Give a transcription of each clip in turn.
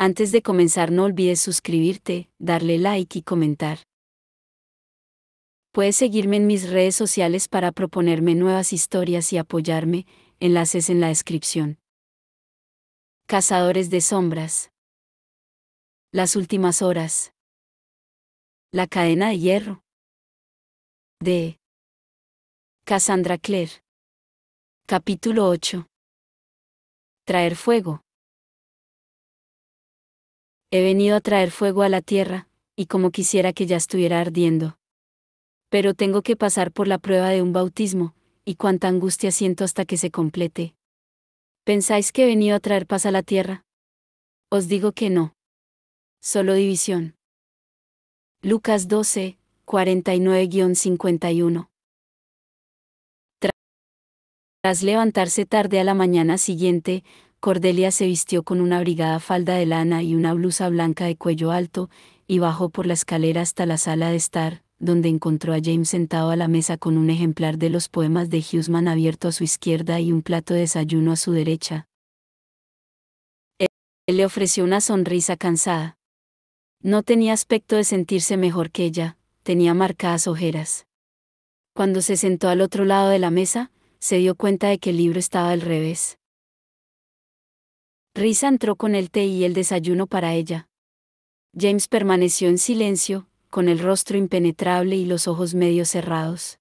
Antes de comenzar no olvides suscribirte, darle like y comentar. Puedes seguirme en mis redes sociales para proponerme nuevas historias y apoyarme, enlaces en la descripción. Cazadores de sombras. Las últimas horas. La cadena de hierro. De Cassandra Clare. Capítulo 8. Traer fuego. He venido a traer fuego a la tierra, y como quisiera que ya estuviera ardiendo. Pero tengo que pasar por la prueba de un bautismo, y cuánta angustia siento hasta que se complete. ¿Pensáis que he venido a traer paz a la tierra? Os digo que no. Solo división. Lucas 12, 49-51. Tras levantarse tarde a la mañana siguiente, Cordelia se vistió con una abrigada falda de lana y una blusa blanca de cuello alto, y bajó por la escalera hasta la sala de estar, donde encontró a James sentado a la mesa con un ejemplar de los poemas de Huysmans abierto a su izquierda y un plato de desayuno a su derecha. Él le ofreció una sonrisa cansada. No tenía aspecto de sentirse mejor que ella, tenía marcadas ojeras. Cuando se sentó al otro lado de la mesa, se dio cuenta de que el libro estaba al revés. Risa entró con el té y el desayuno para ella. James permaneció en silencio, con el rostro impenetrable y los ojos medio cerrados.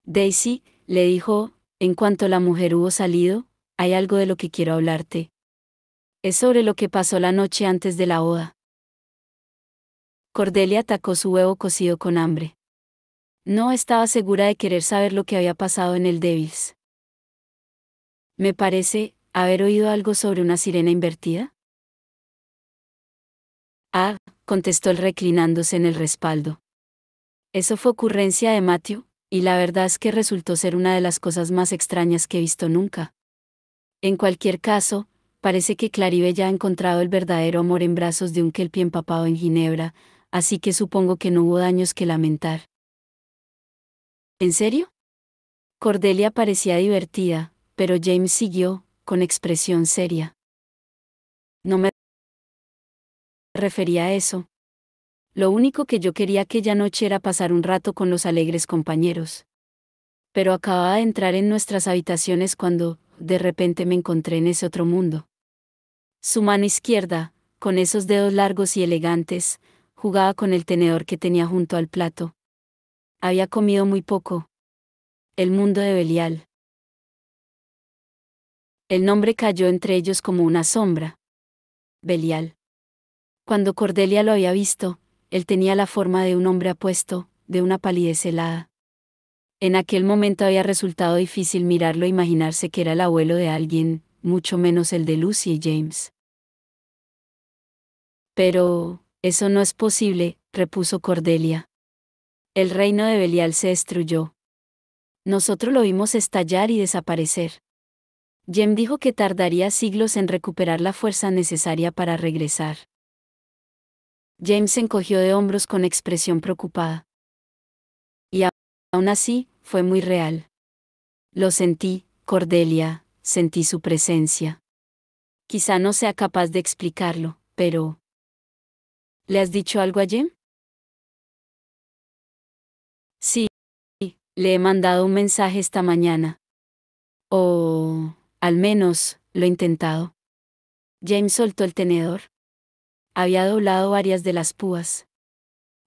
Daisy, le dijo, en cuanto la mujer hubo salido, hay algo de lo que quiero hablarte. Es sobre lo que pasó la noche antes de la boda. Cordelia atacó su huevo cocido con hambre. No estaba segura de querer saber lo que había pasado en el Devils. Me parece haber oído algo sobre una sirena invertida. Ah, contestó él reclinándose en el respaldo. Eso fue ocurrencia de Matthew, y la verdad es que resultó ser una de las cosas más extrañas que he visto nunca. En cualquier caso, parece que Claribel ya ha encontrado el verdadero amor en brazos de un kelpie empapado en ginebra, así que supongo que no hubo daños que lamentar. ¿En serio? Cordelia parecía divertida, pero James siguió, con expresión seria. No me refería a eso. Lo único que yo quería aquella noche era pasar un rato con los alegres compañeros. Pero acababa de entrar en nuestras habitaciones cuando, de repente me encontré en ese otro mundo. Su mano izquierda, con esos dedos largos y elegantes, jugaba con el tenedor que tenía junto al plato. Había comido muy poco. El mundo de Belial. El nombre cayó entre ellos como una sombra. Belial. Cuando Cordelia lo había visto, él tenía la forma de un hombre apuesto, de una palidez helada. En aquel momento había resultado difícil mirarlo e imaginarse que era el abuelo de alguien, mucho menos el de Lucy y James. Pero, eso no es posible, repuso Cordelia. El reino de Belial se destruyó. Nosotros lo vimos estallar y desaparecer. Jem dijo que tardaría siglos en recuperar la fuerza necesaria para regresar. James se encogió de hombros con expresión preocupada. Y aún así, fue muy real. Lo sentí, Cordelia, sentí su presencia. Quizá no sea capaz de explicarlo, pero... ¿Le has dicho algo a Jem? Sí, le he mandado un mensaje esta mañana. O, al menos, lo he intentado. James soltó el tenedor. Había doblado varias de las púas.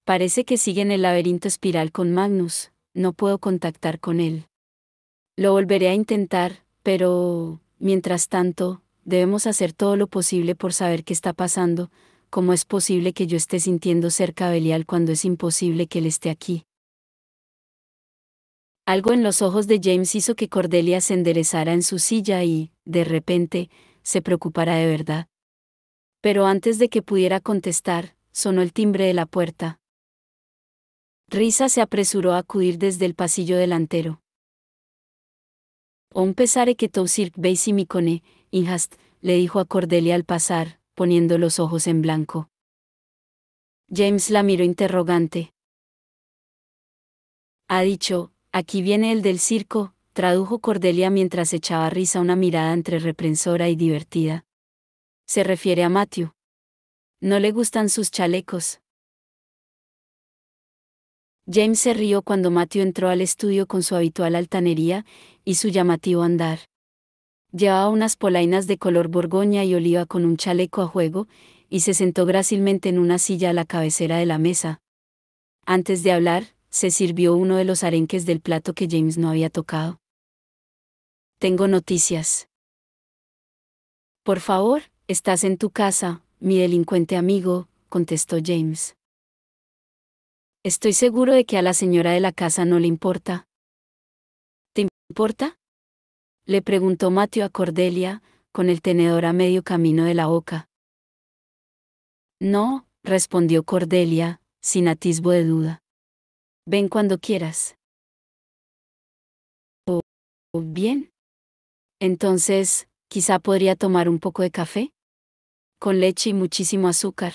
Parece que sigue en el laberinto espiral con Magnus, no puedo contactar con él. Lo volveré a intentar, pero, mientras tanto, debemos hacer todo lo posible por saber qué está pasando. ¿Cómo es posible que yo esté sintiendo cerca a Belial cuando es imposible que él esté aquí? Algo en los ojos de James hizo que Cordelia se enderezara en su silla y, de repente, se preocupara de verdad. Pero antes de que pudiera contestar, sonó el timbre de la puerta. Risa se apresuró a acudir desde el pasillo delantero. Un pesare que tu circ veis y micone, inhast, le dijo a Cordelia al pasar, poniendo los ojos en blanco. James la miró interrogante. Ha dicho, aquí viene el del circo, tradujo Cordelia mientras echaba risa una mirada entre reprensora y divertida. Se refiere a Matthew. No le gustan sus chalecos. James se rió cuando Matthew entró al estudio con su habitual altanería y su llamativo andar. Llevaba unas polainas de color borgoña y oliva con un chaleco a juego, y se sentó grácilmente en una silla a la cabecera de la mesa. Antes de hablar, se sirvió uno de los arenques del plato que James no había tocado. Tengo noticias. Por favor, estás en tu casa, mi delincuente amigo, contestó James. Estoy seguro de que a la señora de la casa no le importa. ¿Te importa? Le preguntó Matthew a Cordelia, con el tenedor a medio camino de la boca. No, respondió Cordelia, sin atisbo de duda. Ven cuando quieras. Oh, bien. Entonces, quizá podría tomar un poco de café. Con leche y muchísimo azúcar.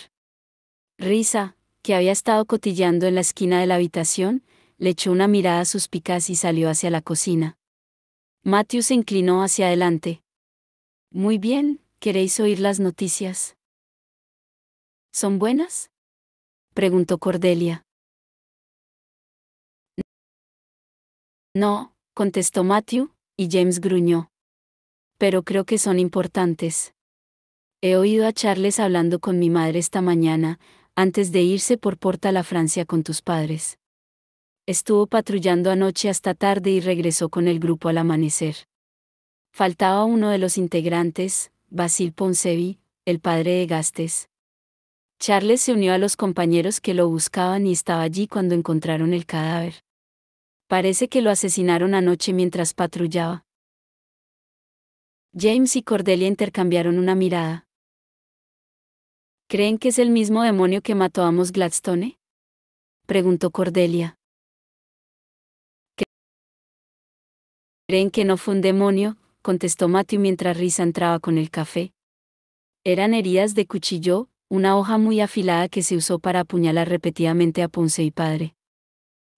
Risa, que había estado cotilleando en la esquina de la habitación, le echó una mirada suspicaz y salió hacia la cocina. Matthew se inclinó hacia adelante. Muy bien, ¿queréis oír las noticias? ¿Son buenas? Preguntó Cordelia. No, contestó Matthew, y James gruñó. Pero creo que son importantes. He oído a Charles hablando con mi madre esta mañana, antes de irse por Porta la Francia con tus padres. Estuvo patrullando anoche hasta tarde y regresó con el grupo al amanecer. Faltaba uno de los integrantes, Basil Ponsonby, el padre de Gastes. Charles se unió a los compañeros que lo buscaban y estaba allí cuando encontraron el cadáver. Parece que lo asesinaron anoche mientras patrullaba. James y Cordelia intercambiaron una mirada. ¿Creen que es el mismo demonio que mató a Amos Gladstone? Preguntó Cordelia. ¿Creen que no fue un demonio?, contestó Matthew mientras Risa entraba con el café. Eran heridas de cuchillo, una hoja muy afilada que se usó para apuñalar repetidamente a Ponsonby padre.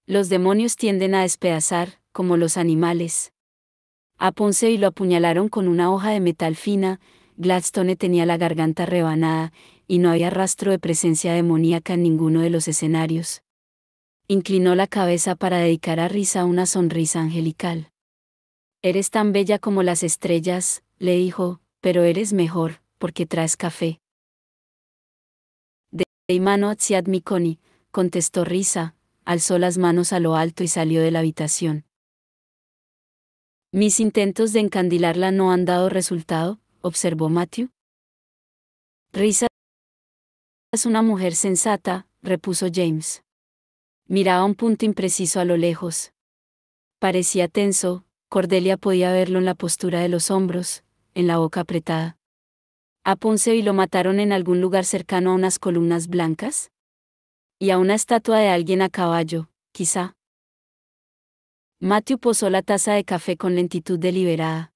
Los demonios tienden a despedazar, como los animales. A Ponsonby lo apuñalaron con una hoja de metal fina, Gladstone tenía la garganta rebanada, y no había rastro de presencia demoníaca en ninguno de los escenarios. Inclinó la cabeza para dedicar a Risa una sonrisa angelical. Eres tan bella como las estrellas, le dijo, pero eres mejor, porque traes café. De mano Tsiad Mikoni, contestó Risa, alzó las manos a lo alto y salió de la habitación. Mis intentos de encandilarla no han dado resultado, observó Matthew. Risa es una mujer sensata, repuso James. Miraba un punto impreciso a lo lejos. Parecía tenso, Cordelia podía verlo en la postura de los hombros, en la boca apretada. ¿A Ponsonby lo mataron en algún lugar cercano a unas columnas blancas? Y a una estatua de alguien a caballo, quizá. Matthew posó la taza de café con lentitud deliberada.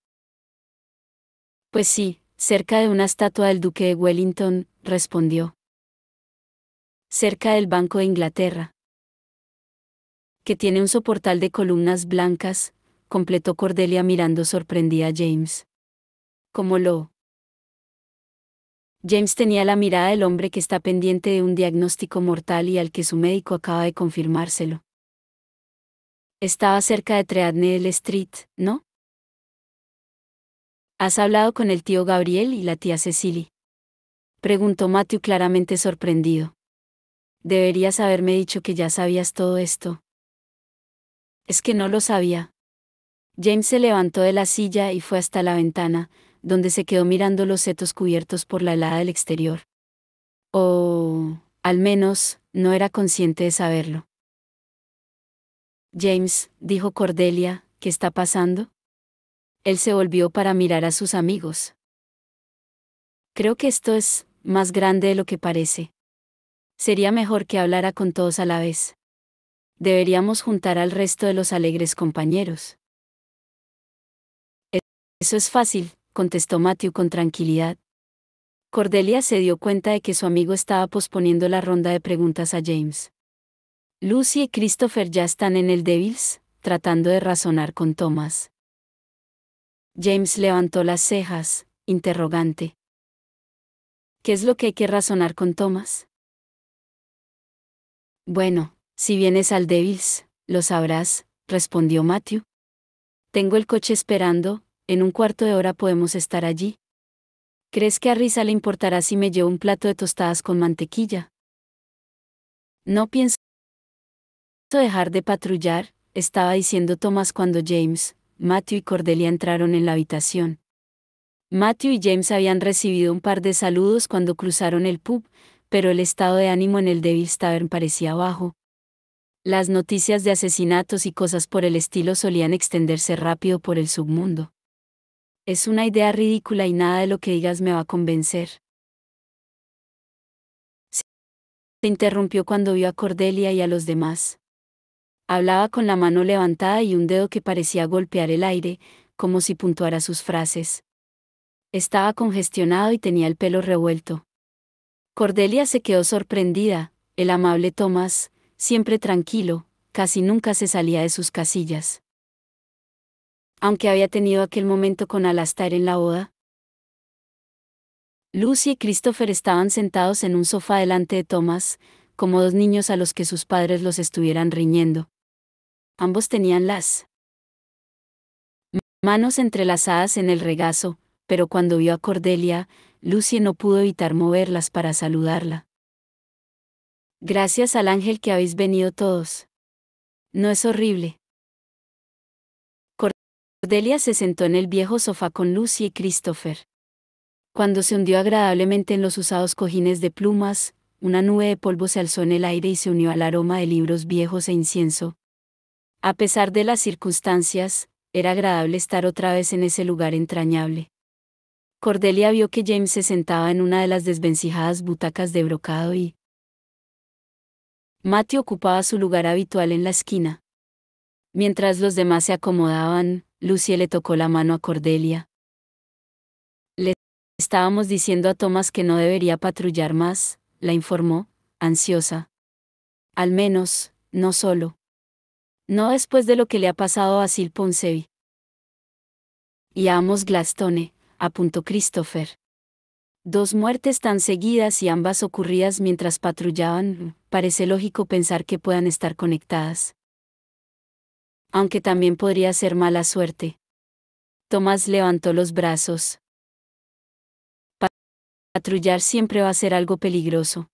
Pues sí, cerca de una estatua del duque de Wellington, respondió. Cerca del Banco de Inglaterra. Que tiene un soportal de columnas blancas, completó Cordelia mirando sorprendida a James. ¿Cómo lo? James tenía la mirada del hombre que está pendiente de un diagnóstico mortal y al que su médico acaba de confirmárselo. Estaba cerca de Threadneedle Street, ¿no? ¿Has hablado con el tío Gabriel y la tía Cecily? Preguntó Matthew claramente sorprendido. Deberías haberme dicho que ya sabías todo esto. Es que no lo sabía. James se levantó de la silla y fue hasta la ventana, donde se quedó mirando los setos cubiertos por la helada del exterior. O, al menos, no era consciente de saberlo. James, dijo Cordelia, ¿qué está pasando? Él se volvió para mirar a sus amigos. Creo que esto es más grande de lo que parece. Sería mejor que hablara con todos a la vez. Deberíamos juntar al resto de los alegres compañeros. Eso es fácil, contestó Matthew con tranquilidad. Cordelia se dio cuenta de que su amigo estaba posponiendo la ronda de preguntas a James. Lucy y Christopher ya están en el Devils, tratando de razonar con Thomas. James levantó las cejas, interrogante. ¿Qué es lo que hay que razonar con Thomas? Bueno, si vienes al Devils, lo sabrás, respondió Matthew. Tengo el coche esperando, en un cuarto de hora podemos estar allí. ¿Crees que a Risa le importará si me llevo un plato de tostadas con mantequilla? No pienso dejar de patrullar, estaba diciendo Thomas cuando James, Matthew y Cordelia entraron en la habitación. Matthew y James habían recibido un par de saludos cuando cruzaron el pub, pero el estado de ánimo en el Devil's Tavern parecía bajo. Las noticias de asesinatos y cosas por el estilo solían extenderse rápido por el submundo. Es una idea ridícula y nada de lo que digas me va a convencer. Se interrumpió cuando vio a Cordelia y a los demás. Hablaba con la mano levantada y un dedo que parecía golpear el aire, como si puntuara sus frases. Estaba congestionado y tenía el pelo revuelto. Cordelia se quedó sorprendida, el amable Thomas, siempre tranquilo, casi nunca se salía de sus casillas. Aunque había tenido aquel momento con Alastair en la boda. Lucy y Christopher estaban sentados en un sofá delante de Thomas, como dos niños a los que sus padres los estuvieran riñendo. Ambos tenían las manos entrelazadas en el regazo, pero cuando vio a Cordelia, Lucy no pudo evitar moverlas para saludarla. Gracias al ángel que habéis venido todos. ¿No es horrible? Cordelia se sentó en el viejo sofá con Lucy y Christopher. Cuando se hundió agradablemente en los usados cojines de plumas, una nube de polvo se alzó en el aire y se unió al aroma de libros viejos e incienso. A pesar de las circunstancias, era agradable estar otra vez en ese lugar entrañable. Cordelia vio que James se sentaba en una de las desvencijadas butacas de brocado y Matthew ocupaba su lugar habitual en la esquina. Mientras los demás se acomodaban, Lucy le tocó la mano a Cordelia. Le estábamos diciendo a Thomas que no debería patrullar más, la informó, ansiosa. Al menos, no solo. No después de lo que le ha pasado a Sil Ponsonby. Y a Amos Gladstone, apuntó Christopher. 2 muertes tan seguidas y ambas ocurridas mientras patrullaban, parece lógico pensar que puedan estar conectadas. Aunque también podría ser mala suerte. Thomas levantó los brazos. Patrullar siempre va a ser algo peligroso.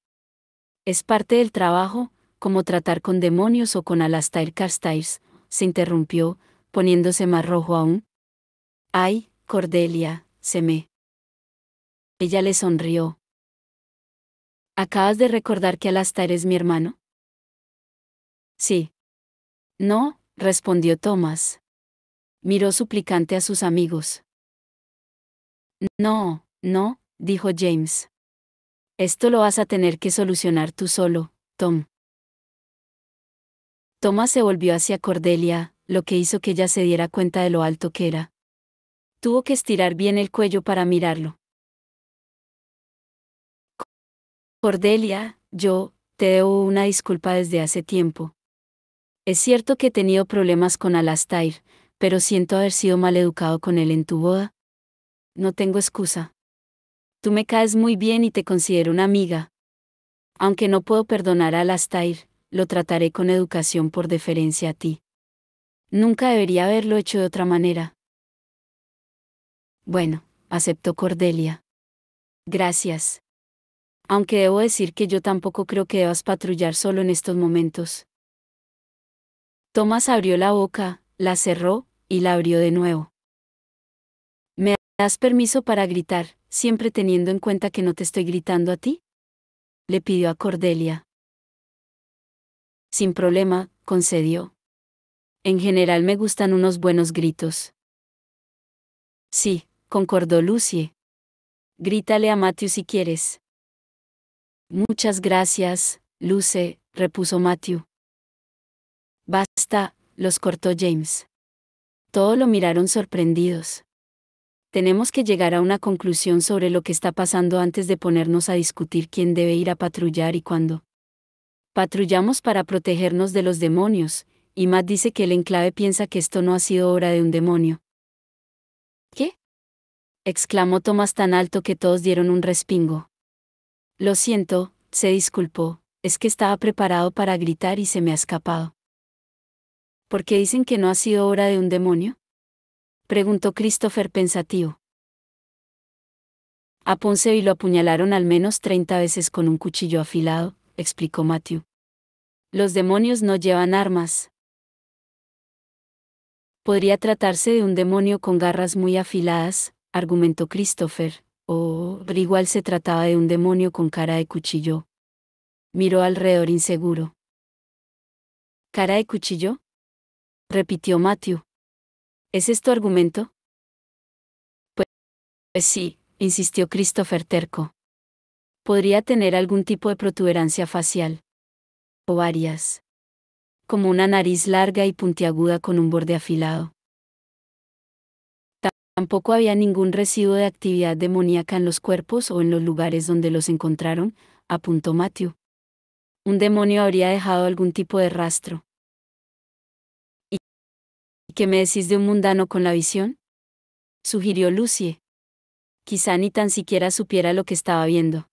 Es parte del trabajo, como tratar con demonios o con Alastair Carstairs, se interrumpió, poniéndose más rojo aún. Ay, Cordelia, se me. Ella le sonrió. ¿Acabas de recordar que Alastair es mi hermano? Sí. No, respondió Thomas. Miró suplicante a sus amigos. No, no, dijo James. Esto lo vas a tener que solucionar tú solo, Tom. Thomas se volvió hacia Cordelia, lo que hizo que ella se diera cuenta de lo alto que era. Tuvo que estirar bien el cuello para mirarlo. Cordelia, yo, te debo una disculpa desde hace tiempo. Es cierto que he tenido problemas con Alastair, pero siento haber sido maleducado con él en tu boda. No tengo excusa. Tú me caes muy bien y te considero una amiga. Aunque no puedo perdonar a Alastair, lo trataré con educación por deferencia a ti. Nunca debería haberlo hecho de otra manera. Bueno, aceptó Cordelia. Gracias. Aunque debo decir que yo tampoco creo que debas patrullar solo en estos momentos. Thomas abrió la boca, la cerró, y la abrió de nuevo. ¿Me das permiso para gritar, siempre teniendo en cuenta que no te estoy gritando a ti? Le pidió a Cordelia. Sin problema, concedió. En general me gustan unos buenos gritos. Sí, concordó Lucy. Grítale a Matthew si quieres. Muchas gracias, Luce, repuso Matthew. Basta, los cortó James. Todos lo miraron sorprendidos. Tenemos que llegar a una conclusión sobre lo que está pasando antes de ponernos a discutir quién debe ir a patrullar y cuándo. Patrullamos para protegernos de los demonios, y Matt dice que el enclave piensa que esto no ha sido obra de un demonio. ¿Qué? Exclamó Thomas tan alto que todos dieron un respingo. Lo siento, se disculpó, es que estaba preparado para gritar y se me ha escapado. ¿Por qué dicen que no ha sido obra de un demonio? Preguntó Christopher pensativo. A Ponceville lo apuñalaron al menos 30 veces con un cuchillo afilado, explicó Matthew. Los demonios no llevan armas. Podría tratarse de un demonio con garras muy afiladas, argumentó Christopher, pero igual se trataba de un demonio con cara de cuchillo. Miró alrededor inseguro. ¿Cara de cuchillo? Repitió Matthew. ¿Ese es tu argumento? Pues sí, insistió Christopher terco. Podría tener algún tipo de protuberancia facial. O varias. Como una nariz larga y puntiaguda con un borde afilado. Tampoco había ningún residuo de actividad demoníaca en los cuerpos o en los lugares donde los encontraron, apuntó Matthew. Un demonio habría dejado algún tipo de rastro. ¿Y qué me decís de un mundano con la visión? Sugirió Lucie. Quizá ni tan siquiera supiera lo que estaba viendo.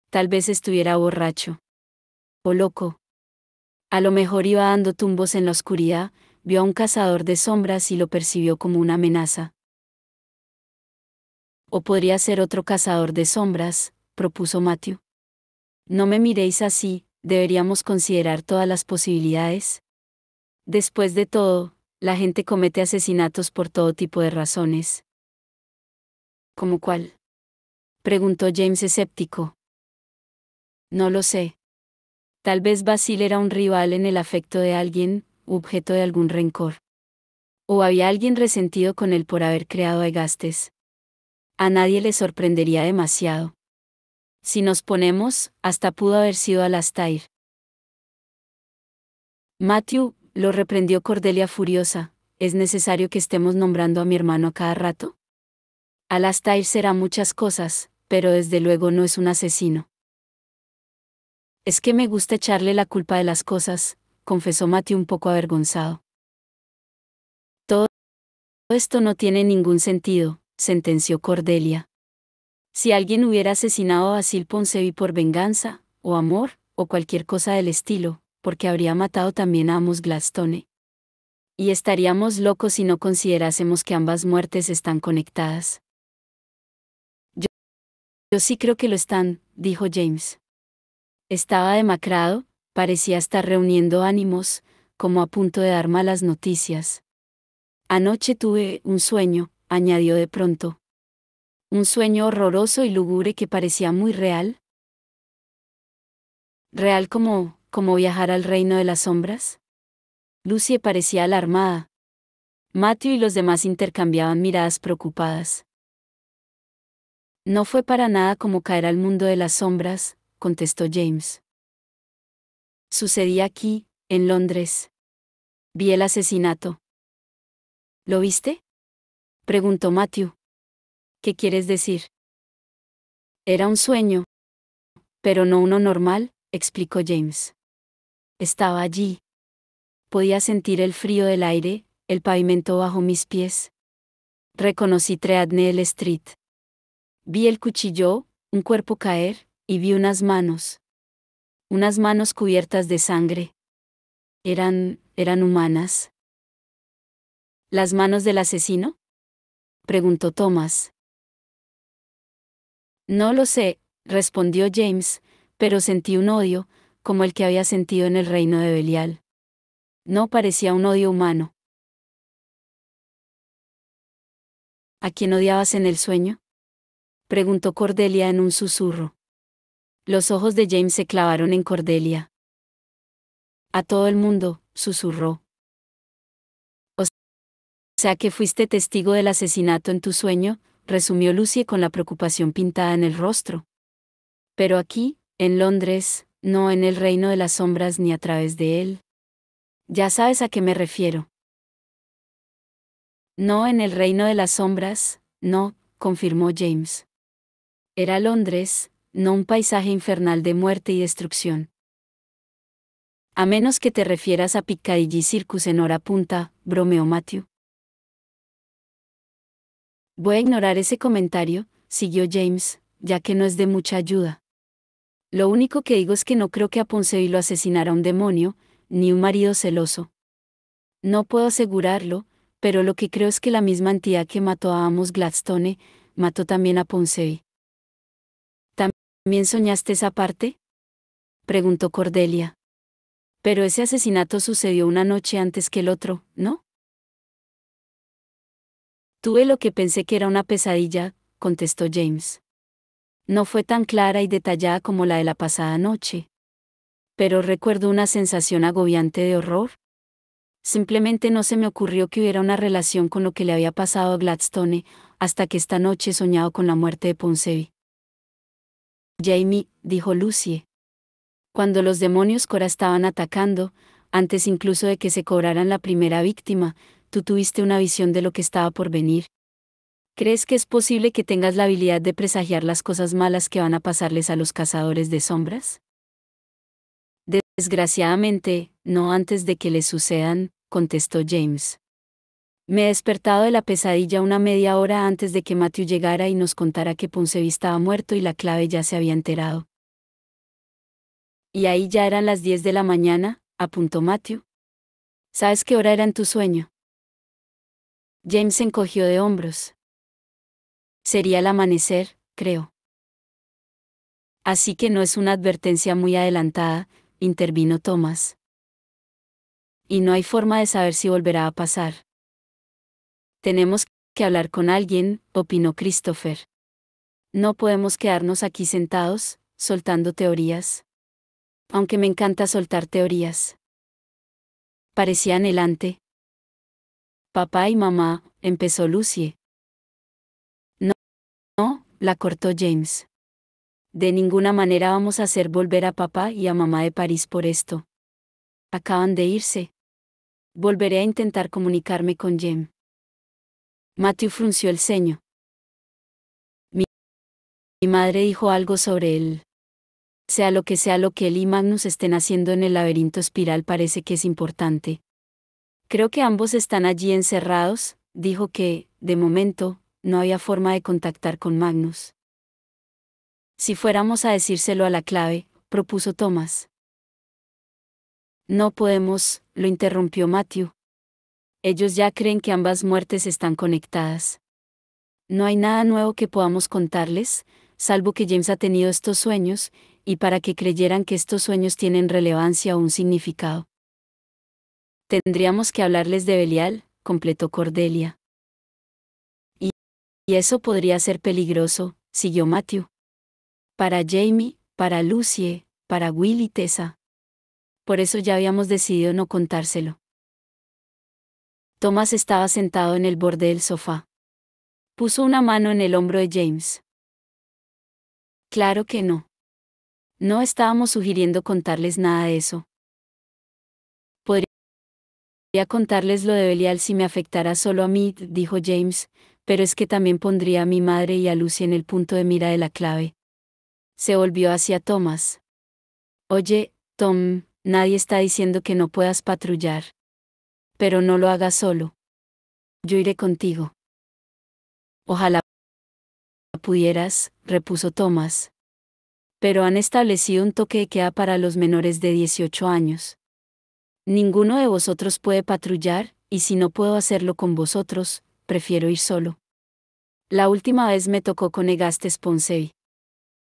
Tal vez estuviera borracho. O loco. A lo mejor iba dando tumbos en la oscuridad, vio a un cazador de sombras y lo percibió como una amenaza. O podría ser otro cazador de sombras, propuso Matthew. No me miréis así, deberíamos considerar todas las posibilidades. Después de todo, la gente comete asesinatos por todo tipo de razones. ¿Cómo cuál? Preguntó James escéptico. No lo sé. Tal vez Basil era un rival en el afecto de alguien, objeto de algún rencor. O había alguien resentido con él por haber creado a Egastes. A nadie le sorprendería demasiado. Si nos ponemos, hasta pudo haber sido Alastair. Matthew, lo reprendió Cordelia furiosa, ¿es necesario que estemos nombrando a mi hermano a cada rato? Alastair será muchas cosas, pero desde luego no es un asesino. Es que me gusta echarle la culpa de las cosas, confesó Matthew un poco avergonzado. Todo esto no tiene ningún sentido, sentenció Cordelia. Si alguien hubiera asesinado a Basil Ponsonby por venganza, o amor, o cualquier cosa del estilo, porque habría matado también a Amos Gladstone. Y estaríamos locos si no considerásemos que ambas muertes están conectadas. Yo sí creo que lo están, dijo James. Estaba demacrado, parecía estar reuniendo ánimos, como a punto de dar malas noticias. Anoche tuve un sueño, añadió de pronto. Un sueño horroroso y lúgubre que parecía muy real. ¿Real como viajar al reino de las sombras? Lucie parecía alarmada. Matthew y los demás intercambiaban miradas preocupadas. No fue para nada como caer al mundo de las sombras, contestó James. Sucedía aquí, en Londres. Vi el asesinato. ¿Lo viste? Preguntó Matthew. ¿Qué quieres decir? Era un sueño. Pero no uno normal, explicó James. Estaba allí. Podía sentir el frío del aire, el pavimento bajo mis pies. Reconocí Threadneedle Street. Vi el cuchillo, un cuerpo caer, y vi unas manos. Unas manos cubiertas de sangre. Eran humanas. ¿Las manos del asesino? Preguntó Thomas. No lo sé, respondió James, pero sentí un odio, como el que había sentido en el reino de Belial. No parecía un odio humano. ¿A quién odiabas en el sueño? Preguntó Cordelia en un susurro. Los ojos de James se clavaron en Cordelia. A todo el mundo, susurró. O sea que fuiste testigo del asesinato en tu sueño, resumió Lucie con la preocupación pintada en el rostro. Pero aquí, en Londres, no en el reino de las sombras ni a través de él. Ya sabes a qué me refiero. No en el reino de las sombras, no, confirmó James. Era Londres, no un paisaje infernal de muerte y destrucción. A menos que te refieras a Piccadilly Circus en hora punta, bromeó Matthew. Voy a ignorar ese comentario, siguió James, ya que no es de mucha ayuda. Lo único que digo es que no creo que a Ponsonby lo asesinara un demonio, ni un marido celoso. No puedo asegurarlo, pero lo que creo es que la misma entidad que mató a Amos Gladstone, mató también a Ponsonby. ¿También soñaste esa parte?, preguntó Cordelia. Pero ese asesinato sucedió una noche antes que el otro, ¿no? Tuve lo que pensé que era una pesadilla, contestó James. No fue tan clara y detallada como la de la pasada noche. Pero recuerdo una sensación agobiante de horror. Simplemente no se me ocurrió que hubiera una relación con lo que le había pasado a Gladstone, hasta que esta noche he soñado con la muerte de Ponsonby. Jamie, dijo Lucie. Cuando los demonios Cora estaban atacando, antes incluso de que se cobraran la primera víctima, tú tuviste una visión de lo que estaba por venir. ¿Crees que es posible que tengas la habilidad de presagiar las cosas malas que van a pasarles a los cazadores de sombras? Desgraciadamente, no antes de que les sucedan, contestó James. Me he despertado de la pesadilla una media hora antes de que Matthew llegara y nos contara que Ponsonby estaba muerto y la clave ya se había enterado. Y ahí ya eran las 10 de la mañana, apuntó Matthew. ¿Sabes qué hora era en tu sueño? James se encogió de hombros. Sería el amanecer, creo. Así que no es una advertencia muy adelantada, intervino Thomas. Y no hay forma de saber si volverá a pasar. Tenemos que hablar con alguien, opinó Christopher. No podemos quedarnos aquí sentados, soltando teorías. Aunque me encanta soltar teorías. Parecía anhelante. Papá y mamá, empezó Lucie. No, la cortó James. De ninguna manera vamos a hacer volver a papá y a mamá de París por esto. Acaban de irse. Volveré a intentar comunicarme con Jem. Matthew frunció el ceño. Mi madre dijo algo sobre él. Sea lo que él y Magnus estén haciendo en el laberinto espiral, parece que es importante. Creo que ambos están allí encerrados, dijo que, de momento, no había forma de contactar con Magnus. Si fuéramos a decírselo a la clave, propuso Thomas. No podemos, lo interrumpió Matthew. Ellos ya creen que ambas muertes están conectadas. No hay nada nuevo que podamos contarles, salvo que James ha tenido estos sueños, y para que creyeran que estos sueños tienen relevancia o un significado. Tendríamos que hablarles de Belial, completó Cordelia. Y eso podría ser peligroso, siguió Matthew. Para Jamie, para Lucie, para Will y Tessa. Por eso ya habíamos decidido no contárselo. Thomas estaba sentado en el borde del sofá. Puso una mano en el hombro de James. Claro que no. No estábamos sugiriendo contarles nada de eso. Podría contarles lo de Belial si me afectara solo a mí, dijo James, pero es que también pondría a mi madre y a Lucy en el punto de mira de la clave. Se volvió hacia Thomas. Oye, Tom, nadie está diciendo que no puedas patrullar. Pero no lo hagas solo. Yo iré contigo. Ojalá pudieras, repuso Thomas. Pero han establecido un toque de queda para los menores de 18 años. Ninguno de vosotros puede patrullar, y si no puedo hacerlo con vosotros, prefiero ir solo. La última vez me tocó con Egastes Ponsonby.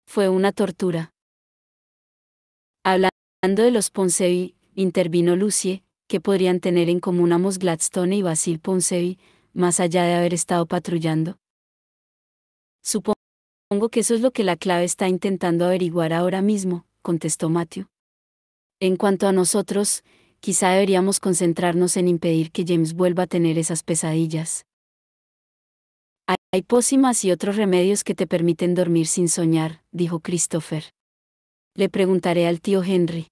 Fue una tortura. Hablando de los Ponsonby, intervino Lucie, que podrían tener en común Amos Gladstone y Basil Ponsonby, más allá de haber estado patrullando. Supongo que eso es lo que la clave está intentando averiguar ahora mismo, contestó Matthew. En cuanto a nosotros, quizá deberíamos concentrarnos en impedir que James vuelva a tener esas pesadillas. Hay pócimas y otros remedios que te permiten dormir sin soñar, dijo Christopher. Le preguntaré al tío Henry.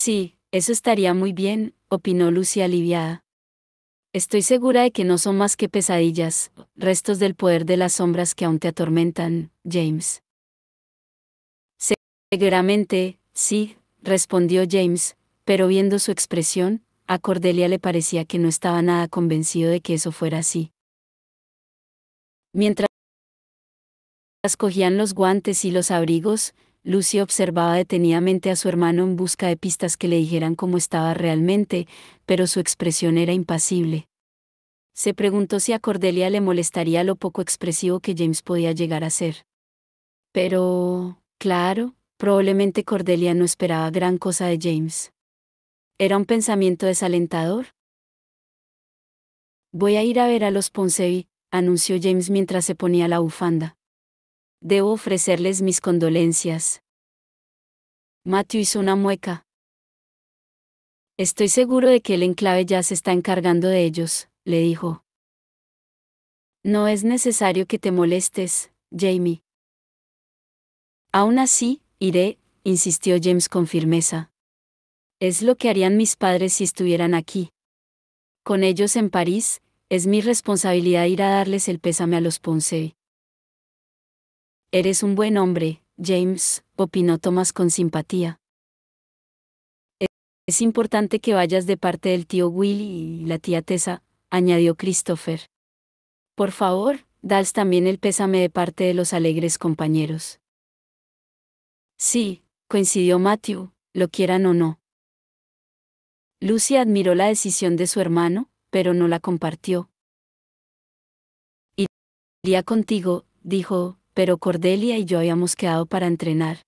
Sí, eso estaría muy bien, opinó Lucy aliviada. Estoy segura de que no son más que pesadillas, restos del poder de las sombras que aún te atormentan, James. Seguramente, sí, respondió James, pero viendo su expresión, a Cordelia le parecía que no estaba nada convencido de que eso fuera así. Mientras cogían los guantes y los abrigos, Lucy observaba detenidamente a su hermano en busca de pistas que le dijeran cómo estaba realmente, pero su expresión era impasible. Se preguntó si a Cordelia le molestaría lo poco expresivo que James podía llegar a ser. Pero, claro, probablemente Cordelia no esperaba gran cosa de James. ¿Era un pensamiento desalentador? Voy a ir a ver a los Ponsonby, anunció James mientras se ponía la bufanda. Debo ofrecerles mis condolencias. Matthew hizo una mueca. Estoy seguro de que el enclave ya se está encargando de ellos, le dijo. No es necesario que te molestes, Jamie. Aún así, iré, insistió James con firmeza. Es lo que harían mis padres si estuvieran aquí. Con ellos en París, es mi responsabilidad ir a darles el pésame a los Ponsonby. Eres un buen hombre, James, opinó Thomas con simpatía. Es importante que vayas de parte del tío Will y la tía Tessa, añadió Christopher. Por favor, dales también el pésame de parte de los alegres compañeros. Sí, coincidió Matthew, lo quieran o no. Lucy admiró la decisión de su hermano, pero no la compartió. Iría contigo, dijo, pero Cordelia y yo habíamos quedado para entrenar.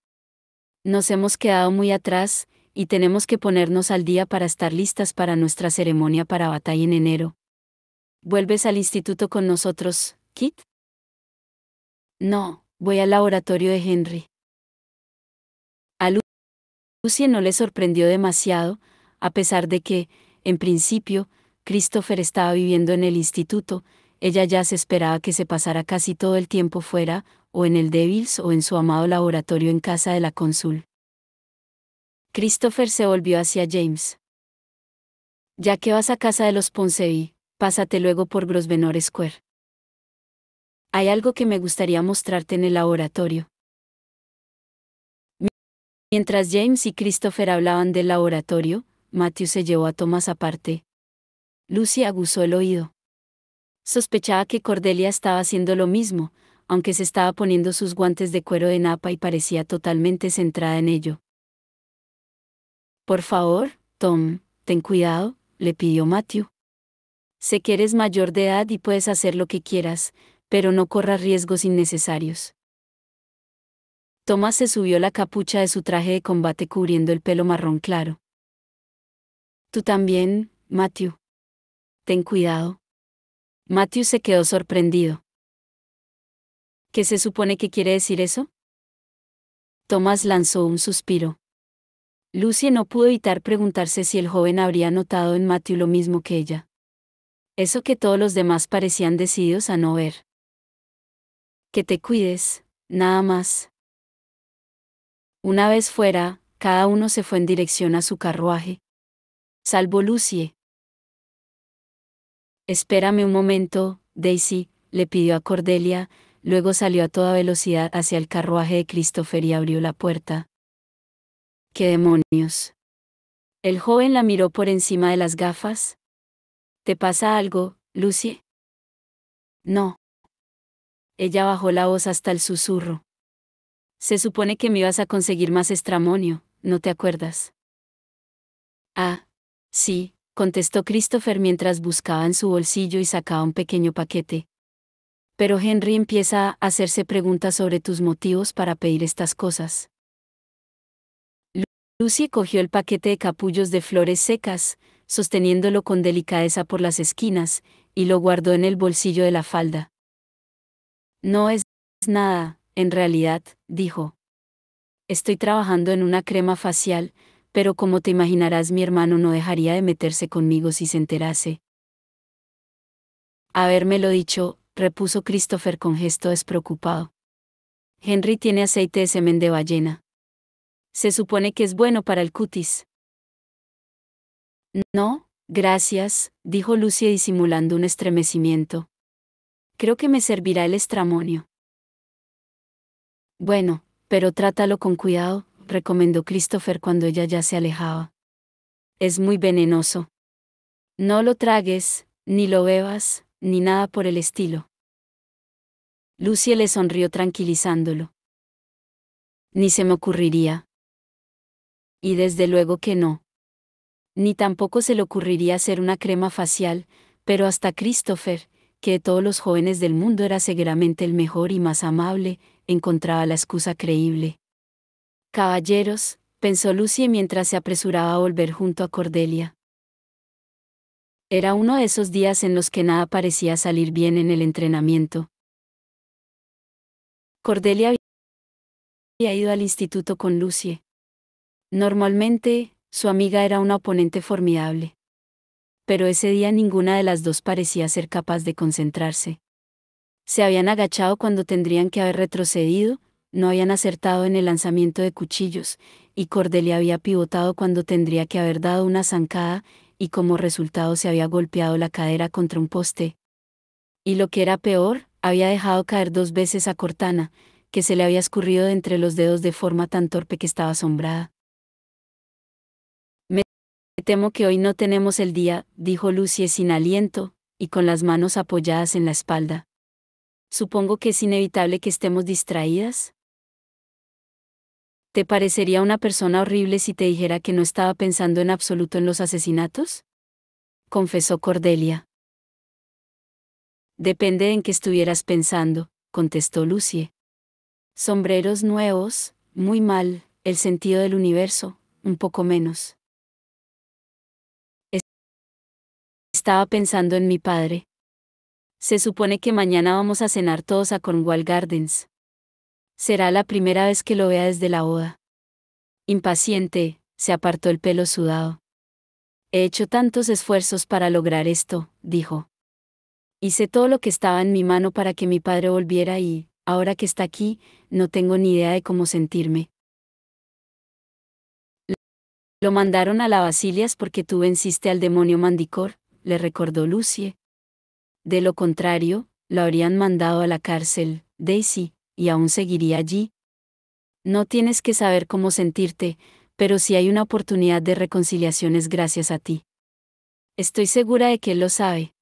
Nos hemos quedado muy atrás, y tenemos que ponernos al día para estar listas para nuestra ceremonia para batalla en enero. ¿Vuelves al instituto con nosotros, Kit? No, voy al laboratorio de Henry. A Lucy no le sorprendió demasiado, a pesar de que, en principio, Christopher estaba viviendo en el instituto, ella ya se esperaba que se pasara casi todo el tiempo fuera, o en el Devils o en su amado laboratorio en casa de la cónsul. Christopher se volvió hacia James. Ya que vas a casa de los Ponsonby, pásate luego por Grosvenor Square. Hay algo que me gustaría mostrarte en el laboratorio. Mientras James y Christopher hablaban del laboratorio, Matthew se llevó a Thomas aparte. Lucy aguzó el oído. Sospechaba que Cordelia estaba haciendo lo mismo, aunque se estaba poniendo sus guantes de cuero de napa y parecía totalmente centrada en ello. Por favor, Tom, ten cuidado, le pidió Matthew. Sé que eres mayor de edad y puedes hacer lo que quieras, pero no corras riesgos innecesarios. Thomas se subió la capucha de su traje de combate cubriendo el pelo marrón claro. Tú también, Matthew. Ten cuidado. Matthew se quedó sorprendido. ¿Qué se supone que quiere decir eso? Thomas lanzó un suspiro. Lucy no pudo evitar preguntarse si el joven habría notado en Matthew lo mismo que ella. Eso que todos los demás parecían decididos a no ver. Que te cuides, nada más. Una vez fuera, cada uno se fue en dirección a su carruaje. Salvo Lucy. Espérame un momento, Daisy, le pidió a Cordelia, luego salió a toda velocidad hacia el carruaje de Christopher y abrió la puerta. ¡Qué demonios! El joven la miró por encima de las gafas. ¿Te pasa algo, Lucy? No. Ella bajó la voz hasta el susurro. Se supone que me ibas a conseguir más estramonio, ¿no te acuerdas? Ah, sí, contestó Christopher mientras buscaba en su bolsillo y sacaba un pequeño paquete. Pero Henry empieza a hacerse preguntas sobre tus motivos para pedir estas cosas. Lucy cogió el paquete de capullos de flores secas, sosteniéndolo con delicadeza por las esquinas, y lo guardó en el bolsillo de la falda. No es nada, en realidad, dijo. Estoy trabajando en una crema facial, pero como te imaginarás mi hermano no dejaría de meterse conmigo si se enterase. Habérmelo dicho, repuso Christopher con gesto despreocupado. Henry tiene aceite de semen de ballena. Se supone que es bueno para el cutis. No, gracias, dijo Lucy disimulando un estremecimiento. Creo que me servirá el estramonio. Bueno, pero trátalo con cuidado, recomendó Christopher cuando ella ya se alejaba. Es muy venenoso. No lo tragues, ni lo bebas, ni nada por el estilo. Lucie le sonrió tranquilizándolo. Ni se me ocurriría. Y desde luego que no. Ni tampoco se le ocurriría hacer una crema facial, pero hasta Christopher, que de todos los jóvenes del mundo era seguramente el mejor y más amable, encontraba la excusa creíble. Caballeros, pensó Lucie mientras se apresuraba a volver junto a Cordelia. Era uno de esos días en los que nada parecía salir bien en el entrenamiento. Cordelia había ido al instituto con Lucie. Normalmente, su amiga era una oponente formidable. Pero ese día ninguna de las dos parecía ser capaz de concentrarse. Se habían agachado cuando tendrían que haber retrocedido, no habían acertado en el lanzamiento de cuchillos, y Cordelia había pivotado cuando tendría que haber dado una zancada, y como resultado se había golpeado la cadera contra un poste. Y lo que era peor, había dejado caer 2 veces a Cortana, que se le había escurrido de entre los dedos de forma tan torpe que estaba asombrada. Me temo que hoy no tenemos el día, dijo Lucie sin aliento, y con las manos apoyadas en la espalda. Supongo que es inevitable que estemos distraídas. ¿Te parecería una persona horrible si te dijera que no estaba pensando en absoluto en los asesinatos? Confesó Cordelia. Depende en qué estuvieras pensando, contestó Lucie. Sombreros nuevos, muy mal, el sentido del universo, un poco menos. Estaba pensando en mi padre. Se supone que mañana vamos a cenar todos a Cornwall Gardens. Será la primera vez que lo vea desde la boda. Impaciente, se apartó el pelo sudado. He hecho tantos esfuerzos para lograr esto, dijo. Hice todo lo que estaba en mi mano para que mi padre volviera y, ahora que está aquí, no tengo ni idea de cómo sentirme. Lo mandaron a la Basilias porque tú venciste al demonio Mandicor, le recordó Lucie. De lo contrario, lo habrían mandado a la cárcel, Daisy, y aún seguiría allí. No tienes que saber cómo sentirte, pero si hay una oportunidad de reconciliación es gracias a ti. Estoy segura de que él lo sabe.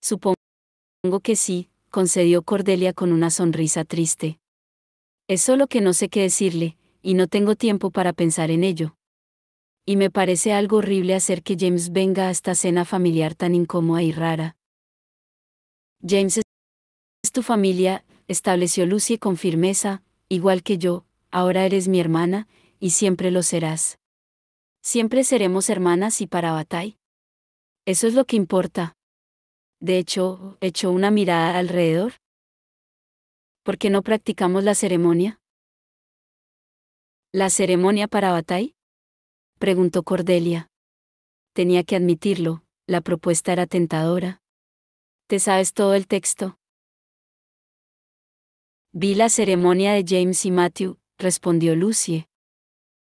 Supongo que sí, concedió Cordelia con una sonrisa triste. Es solo que no sé qué decirle, y no tengo tiempo para pensar en ello. Y me parece algo horrible hacer que James venga a esta cena familiar tan incómoda y rara. James es tu familia, estableció Lucie con firmeza, igual que yo, ahora eres mi hermana, y siempre lo serás. Siempre seremos hermanas y para Bataille. Eso es lo que importa. De hecho, echó una mirada alrededor. ¿Por qué no practicamos la ceremonia? ¿La ceremonia para Bataille? Preguntó Cordelia. Tenía que admitirlo, la propuesta era tentadora. ¿Te sabes todo el texto? Vi la ceremonia de James y Matthew, respondió Lucie.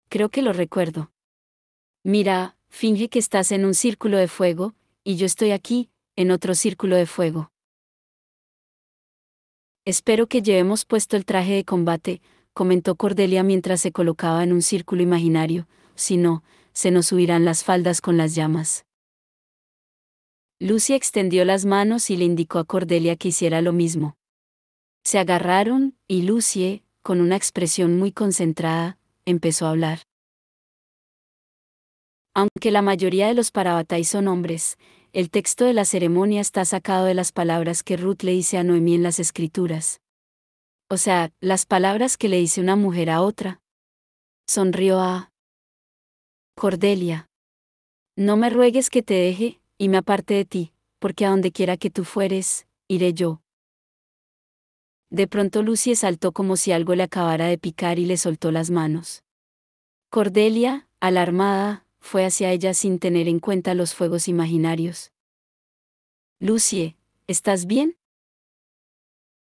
Creo que lo recuerdo. Mira, finge que estás en un círculo de fuego, y yo estoy aquí, en otro círculo de fuego. Espero que llevemos puesto el traje de combate, comentó Cordelia mientras se colocaba en un círculo imaginario, si no, se nos subirán las faldas con las llamas. Lucie extendió las manos y le indicó a Cordelia que hiciera lo mismo. Se agarraron, y Lucie, con una expresión muy concentrada, empezó a hablar. Aunque la mayoría de los Parabatai son hombres, el texto de la ceremonia está sacado de las palabras que Ruth le dice a Noemí en las Escrituras. O sea, las palabras que le dice una mujer a otra. Sonrió a Cordelia. No me ruegues que te deje, y me aparte de ti, porque a donde quiera que tú fueres, iré yo. De pronto Lucie saltó como si algo le acabara de picar y le soltó las manos. Cordelia, alarmada, fue hacia ella sin tener en cuenta los fuegos imaginarios. Lucie, ¿estás bien?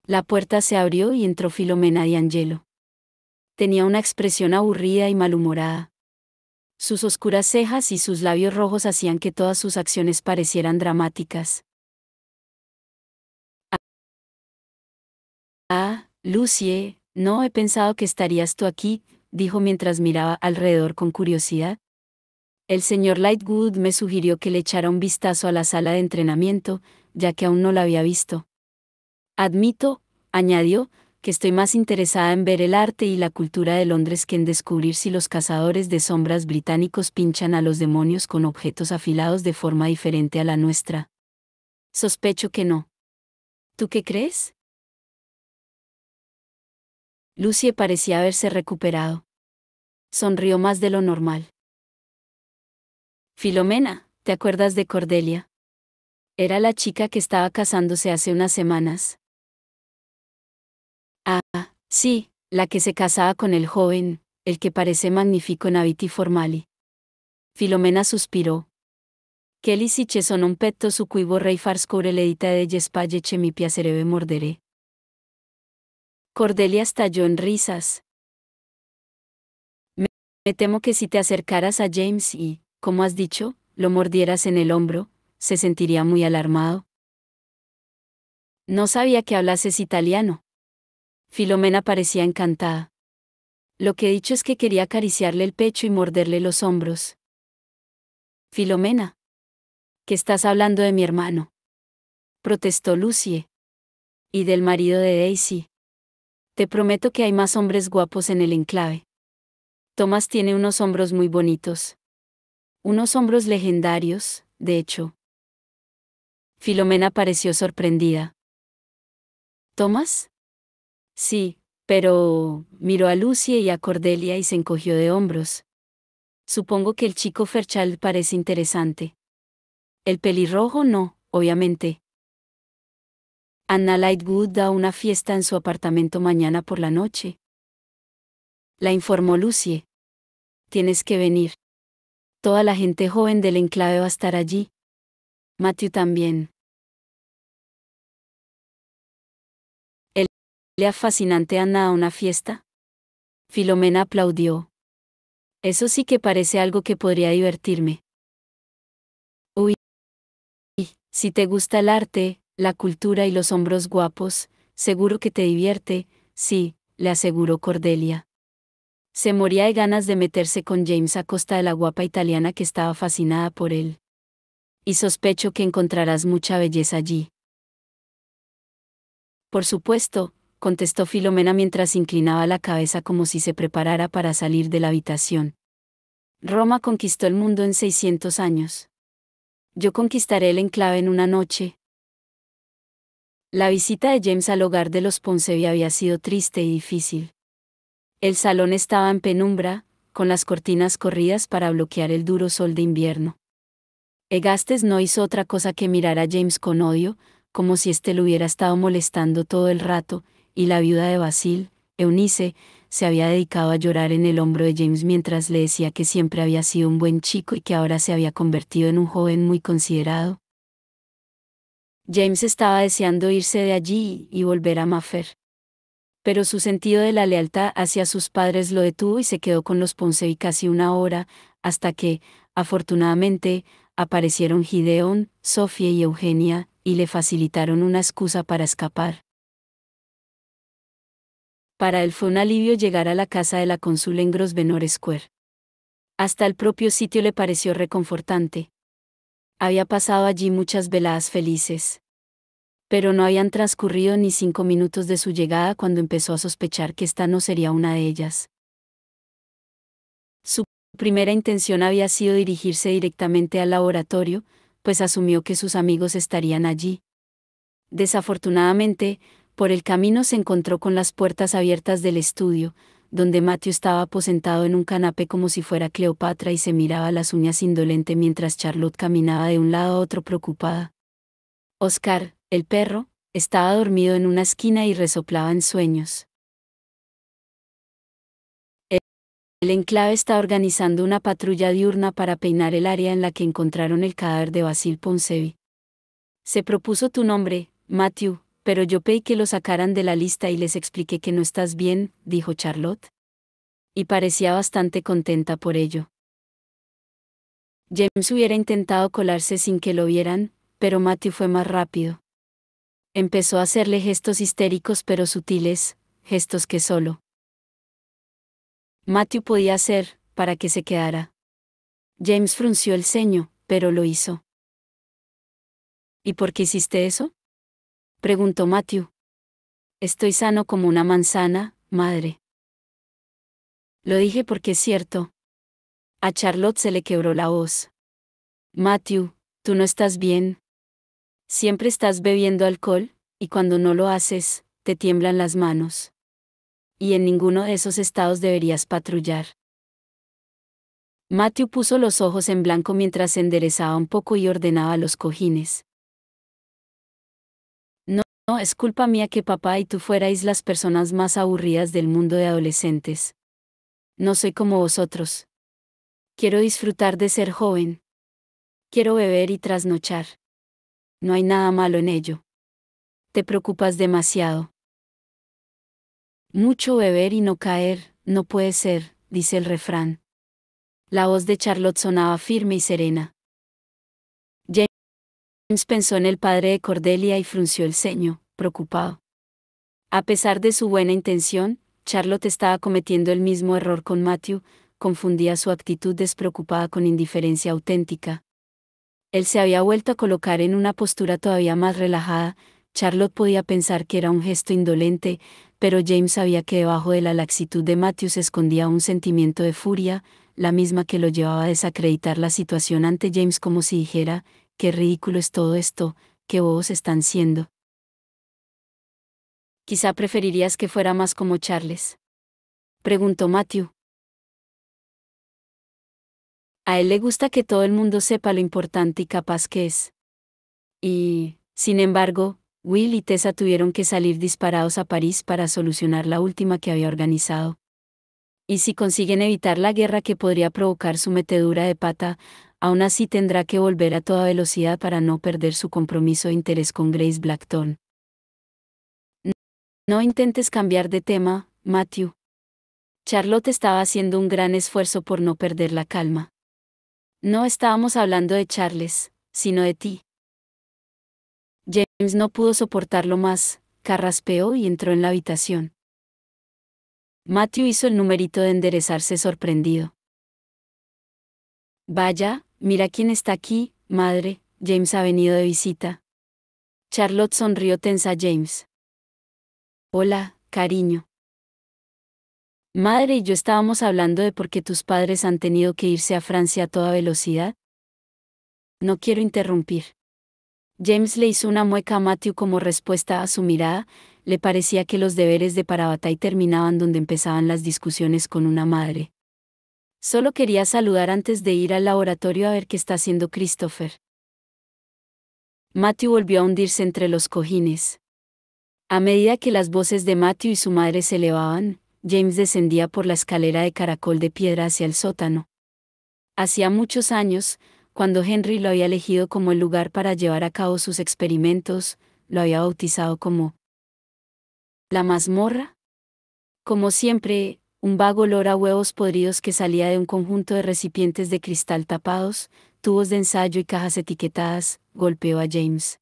La puerta se abrió y entró Filomena Di Angelo. Tenía una expresión aburrida y malhumorada. Sus oscuras cejas y sus labios rojos hacían que todas sus acciones parecieran dramáticas. Ah, Lucie, no he pensado que estarías tú aquí, dijo mientras miraba alrededor con curiosidad. El señor Lightwood me sugirió que le echara un vistazo a la sala de entrenamiento, ya que aún no la había visto. Admito, añadió, que estoy más interesada en ver el arte y la cultura de Londres que en descubrir si los cazadores de sombras británicos pinchan a los demonios con objetos afilados de forma diferente a la nuestra. Sospecho que no. ¿Tú qué crees? Lucie parecía haberse recuperado. Sonrió más de lo normal. Filomena, ¿te acuerdas de Cordelia? Era la chica que estaba casándose hace unas semanas. Ah, sí, la que se casaba con el joven, el que parece magnífico en abiti formali. Filomena suspiró. Kelly si ci sono un petto su cui vorrei far scorrere le degli spaghe che mi piacerebbe mordere. Cordelia estalló en risas. Me temo que si te acercaras a James y, como has dicho, lo mordieras en el hombro, se sentiría muy alarmado. No sabía que hablases italiano. Filomena parecía encantada. Lo que he dicho es que quería acariciarle el pecho y morderle los hombros. Filomena. ¿Qué estás hablando de mi hermano? Protestó Lucie. Y del marido de Daisy. Te prometo que hay más hombres guapos en el enclave. Thomas tiene unos hombros muy bonitos. Unos hombros legendarios, de hecho. Filomena pareció sorprendida. ¿Thomas? Sí, pero miró a Lucie y a Cordelia y se encogió de hombros. Supongo que el chico Fairchild parece interesante. El pelirrojo no, obviamente. Anna Lightwood da una fiesta en su apartamento mañana por la noche. La informó Lucie. Tienes que venir. Toda la gente joven del enclave va a estar allí. Matthew también. ¿Le fascinante Anna a una fiesta? Filomena aplaudió. Eso sí que parece algo que podría divertirme. Uy, si te gusta el arte, la cultura y los hombros guapos, seguro que te divierte, sí, le aseguró Cordelia. Se moría de ganas de meterse con James a costa de la guapa italiana que estaba fascinada por él. Y sospecho que encontrarás mucha belleza allí. Por supuesto, contestó Filomena mientras inclinaba la cabeza como si se preparara para salir de la habitación. Roma conquistó el mundo en 600 años. Yo conquistaré el enclave en una noche. La visita de James al hogar de los Ponsonby había sido triste y difícil. El salón estaba en penumbra, con las cortinas corridas para bloquear el duro sol de invierno. Egastes no hizo otra cosa que mirar a James con odio, como si éste lo hubiera estado molestando todo el rato, y la viuda de Basil, Eunice, se había dedicado a llorar en el hombro de James mientras le decía que siempre había sido un buen chico y que ahora se había convertido en un joven muy considerado. James estaba deseando irse de allí y volver a Mayfair. Pero su sentido de la lealtad hacia sus padres lo detuvo y se quedó con los Ponsonby casi una hora, hasta que, afortunadamente, aparecieron Gideon, Sophie y Eugenia, y le facilitaron una excusa para escapar. Para él fue un alivio llegar a la casa de la cónsul en Grosvenor Square. Hasta el propio sitio le pareció reconfortante. Había pasado allí muchas veladas felices. Pero no habían transcurrido ni 5 minutos de su llegada cuando empezó a sospechar que esta no sería una de ellas. Su primera intención había sido dirigirse directamente al laboratorio, pues asumió que sus amigos estarían allí. Desafortunadamente, por el camino se encontró con las puertas abiertas del estudio, donde Matthew estaba aposentado en un canapé como si fuera Cleopatra y se miraba las uñas indolente mientras Charlotte caminaba de un lado a otro preocupada. Oscar, el perro, estaba dormido en una esquina y resoplaba en sueños. El enclave está organizando una patrulla diurna para peinar el área en la que encontraron el cadáver de Basil Ponsonby. Se propuso tu nombre, Matthew, pero yo pedí que lo sacaran de la lista y les expliqué que no estás bien, dijo Charlotte. Y parecía bastante contenta por ello. James hubiera intentado colarse sin que lo vieran, pero Matthew fue más rápido. Empezó a hacerle gestos histéricos pero sutiles, gestos que solo Matthew podía hacer, para que se quedara. James frunció el ceño, pero lo hizo. ¿Y por qué hiciste eso? Preguntó Matthew. Estoy sano como una manzana, madre. Lo dije porque es cierto. A Charlotte se le quebró la voz. Matthew, tú no estás bien. Siempre estás bebiendo alcohol, y cuando no lo haces, te tiemblan las manos. Y en ninguno de esos estados deberías patrullar. Matthew puso los ojos en blanco mientras se enderezaba un poco y ordenaba los cojines. No, es culpa mía que papá y tú fuerais las personas más aburridas del mundo de adolescentes. No soy como vosotros. Quiero disfrutar de ser joven. Quiero beber y trasnochar. No hay nada malo en ello. Te preocupas demasiado. Mucho beber y no caer, no puede ser, dice el refrán. La voz de Charlotte sonaba firme y serena. James pensó en el padre de Cordelia y frunció el ceño, preocupado. A pesar de su buena intención, Charlotte estaba cometiendo el mismo error con Matthew, confundía su actitud despreocupada con indiferencia auténtica. Él se había vuelto a colocar en una postura todavía más relajada. Charlotte podía pensar que era un gesto indolente, pero James sabía que debajo de la laxitud de Matthew se escondía un sentimiento de furia, la misma que lo llevaba a desacreditar la situación ante James como si dijera, qué ridículo es todo esto, qué bobos están siendo. Quizá preferirías que fuera más como Charles, preguntó Matthew. A él le gusta que todo el mundo sepa lo importante y capaz que es. Y, sin embargo, Will y Tessa tuvieron que salir disparados a París para solucionar la última que había organizado. Y si consiguen evitar la guerra que podría provocar su metedura de pata, aún así tendrá que volver a toda velocidad para no perder su compromiso de interés con Grace Blackthorne. No intentes cambiar de tema, Matthew. Charlotte estaba haciendo un gran esfuerzo por no perder la calma. No estábamos hablando de Charles, sino de ti. James no pudo soportarlo más, carraspeó y entró en la habitación. Matthew hizo el numerito de enderezarse sorprendido. Vaya, mira quién está aquí, madre, James ha venido de visita. Charlotte sonrió tensa a James. Hola, cariño. Madre y yo estábamos hablando de por qué tus padres han tenido que irse a Francia a toda velocidad. No quiero interrumpir. James le hizo una mueca a Matthew como respuesta a su mirada, le parecía que los deberes de Parabatay terminaban donde empezaban las discusiones con una madre. Solo quería saludar antes de ir al laboratorio a ver qué está haciendo Christopher. Matthew volvió a hundirse entre los cojines. A medida que las voces de Matthew y su madre se elevaban, James descendía por la escalera de caracol de piedra hacia el sótano. Hacía muchos años, cuando Henry lo había elegido como el lugar para llevar a cabo sus experimentos, lo había bautizado como la mazmorra. Como siempre, un vago olor a huevos podridos que salía de un conjunto de recipientes de cristal tapados, tubos de ensayo y cajas etiquetadas, golpeó a James.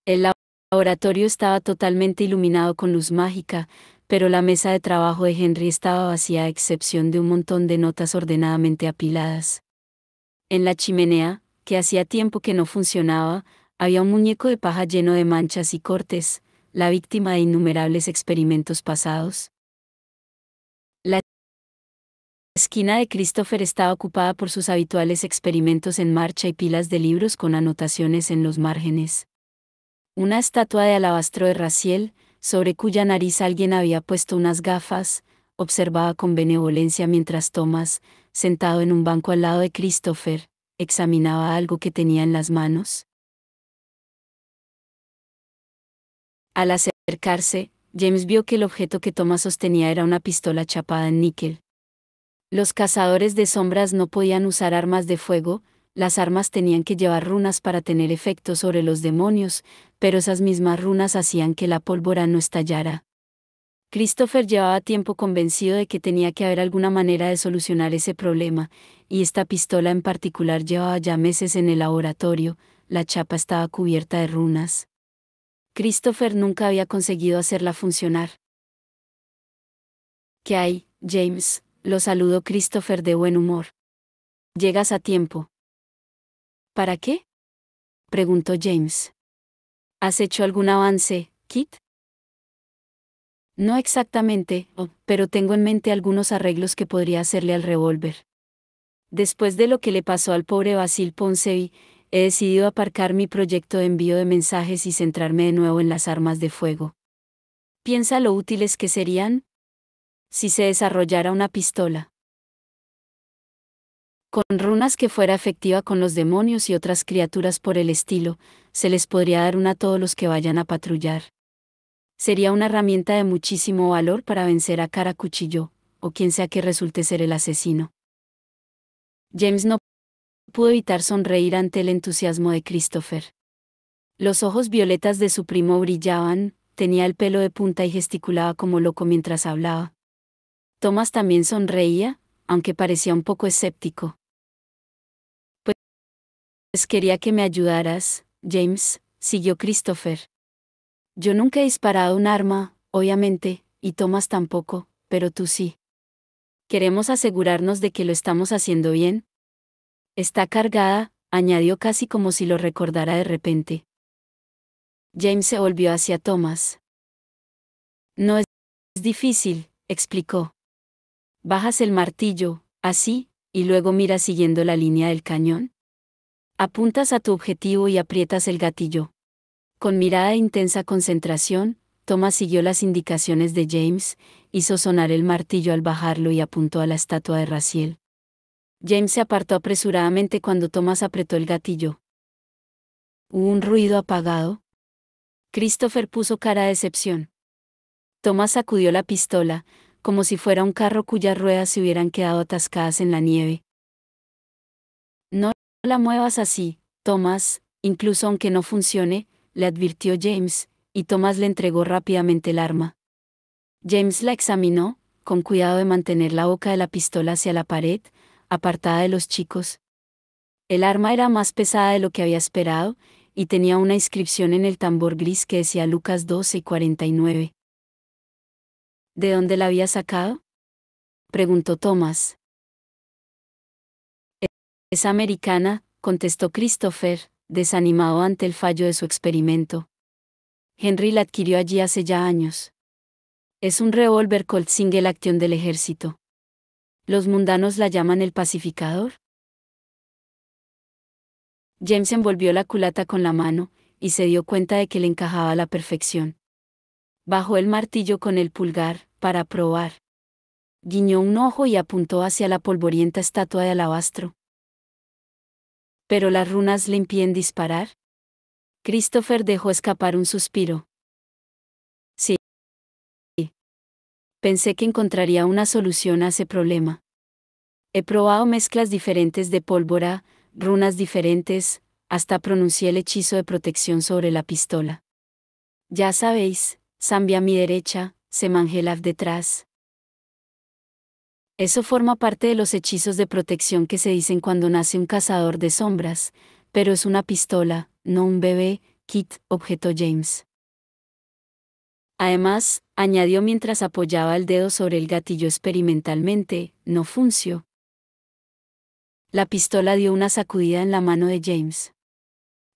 El laboratorio estaba totalmente iluminado con luz mágica, pero la mesa de trabajo de Henry estaba vacía a excepción de un montón de notas ordenadamente apiladas. En la chimenea, que hacía tiempo que no funcionaba, había un muñeco de paja lleno de manchas y cortes, la víctima de innumerables experimentos pasados. La esquina de Christopher estaba ocupada por sus habituales experimentos en marcha y pilas de libros con anotaciones en los márgenes. Una estatua de alabastro de Raziel, sobre cuya nariz alguien había puesto unas gafas, observaba con benevolencia mientras Thomas, sentado en un banco al lado de Christopher, examinaba algo que tenía en las manos. Al acercarse, James vio que el objeto que Thomas sostenía era una pistola chapada en níquel. Los cazadores de sombras no podían usar armas de fuego, las armas tenían que llevar runas para tener efecto sobre los demonios, pero esas mismas runas hacían que la pólvora no estallara. Christopher llevaba tiempo convencido de que tenía que haber alguna manera de solucionar ese problema, y esta pistola en particular llevaba ya meses en el laboratorio, la chapa estaba cubierta de runas. Christopher nunca había conseguido hacerla funcionar. ¿Qué hay, James? Lo saludó Christopher de buen humor. Llegas a tiempo. ¿Para qué?, preguntó James. ¿Has hecho algún avance, Kit? No exactamente, pero tengo en mente algunos arreglos que podría hacerle al revólver. Después de lo que le pasó al pobre Basil Ponsey, he decidido aparcar mi proyecto de envío de mensajes y centrarme de nuevo en las armas de fuego. ¿Piensa lo útiles que serían? Si se desarrollara una pistola con runas que fuera efectiva con los demonios y otras criaturas por el estilo, se les podría dar una a todos los que vayan a patrullar. Sería una herramienta de muchísimo valor para vencer a Cara Cuchillo, o quien sea que resulte ser el asesino. James no pudo evitar sonreír ante el entusiasmo de Christopher. Los ojos violetas de su primo brillaban, tenía el pelo de punta y gesticulaba como loco mientras hablaba. Thomas también sonreía, aunque parecía un poco escéptico. Pues quería que me ayudaras, James, siguió Christopher. Yo nunca he disparado un arma, obviamente, y Thomas tampoco, pero tú sí. Queremos asegurarnos de que lo estamos haciendo bien. Está cargada, añadió casi como si lo recordara de repente. James se volvió hacia Thomas. No es difícil, explicó. Bajas el martillo, así, y luego miras siguiendo la línea del cañón. Apuntas a tu objetivo y aprietas el gatillo. Con mirada de intensa concentración, Thomas siguió las indicaciones de James, hizo sonar el martillo al bajarlo y apuntó a la estatua de Raziel. James se apartó apresuradamente cuando Thomas apretó el gatillo. ¿Hubo un ruido apagado? Christopher puso cara de decepción. Thomas sacudió la pistola, como si fuera un carro cuyas ruedas se hubieran quedado atascadas en la nieve. No la muevas así, Thomas, incluso aunque no funcione, le advirtió James, y Thomas le entregó rápidamente el arma. James la examinó, con cuidado de mantener la boca de la pistola hacia la pared, apartada de los chicos. El arma era más pesada de lo que había esperado, y tenía una inscripción en el tambor gris que decía Lucas 12:49. ¿De dónde la había sacado? Preguntó Thomas. Es americana, contestó Christopher, desanimado ante el fallo de su experimento. Henry la adquirió allí hace ya años. Es un revólver Colt Single Action del ejército. ¿Los mundanos la llaman el pacificador? James envolvió la culata con la mano, y se dio cuenta de que le encajaba a la perfección. Bajó el martillo con el pulgar, para probar. Guiñó un ojo y apuntó hacia la polvorienta estatua de alabastro. ¿Pero las runas le impiden disparar? Christopher dejó escapar un suspiro. Sí. Pensé que encontraría una solución a ese problema. He probado mezclas diferentes de pólvora, runas diferentes, hasta pronuncié el hechizo de protección sobre la pistola. Ya sabéis, Zambia a mi derecha, Semangelav detrás. Eso forma parte de los hechizos de protección que se dicen cuando nace un cazador de sombras, pero es una pistola, no un bebé, Kit, objetó James. Además, añadió mientras apoyaba el dedo sobre el gatillo experimentalmente, no funcionó. La pistola dio una sacudida en la mano de James.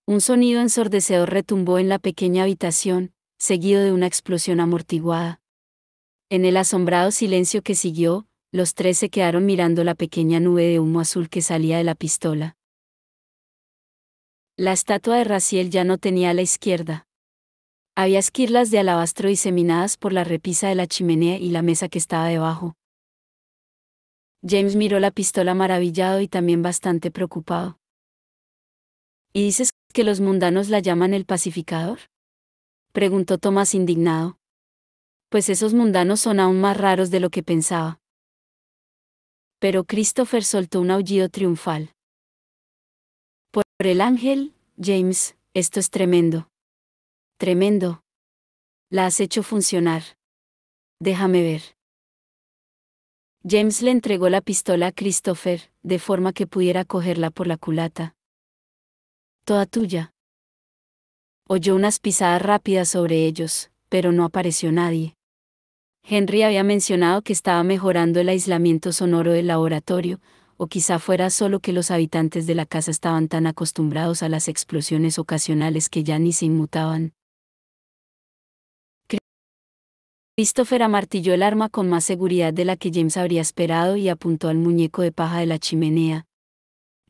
Un sonido ensordecedor retumbó en la pequeña habitación, seguido de una explosión amortiguada. En el asombrado silencio que siguió, los tres se quedaron mirando la pequeña nube de humo azul que salía de la pistola. La estatua de Raziel ya no tenía a la izquierda. Había esquirlas de alabastro diseminadas por la repisa de la chimenea y la mesa que estaba debajo. James miró la pistola maravillado y también bastante preocupado. ¿Y dices que los mundanos la llaman el pacificador? Preguntó Thomas indignado. Pues esos mundanos son aún más raros de lo que pensaba. Pero Christopher soltó un aullido triunfal. Por el ángel, James, esto es tremendo. Tremendo. La has hecho funcionar. Déjame ver. James le entregó la pistola a Christopher, de forma que pudiera cogerla por la culata. Toda tuya. Oyó unas pisadas rápidas sobre ellos, pero no apareció nadie. Henry había mencionado que estaba mejorando el aislamiento sonoro del laboratorio, o quizá fuera solo que los habitantes de la casa estaban tan acostumbrados a las explosiones ocasionales que ya ni se inmutaban. Christopher amartilló el arma con más seguridad de la que James habría esperado y apuntó al muñeco de paja de la chimenea.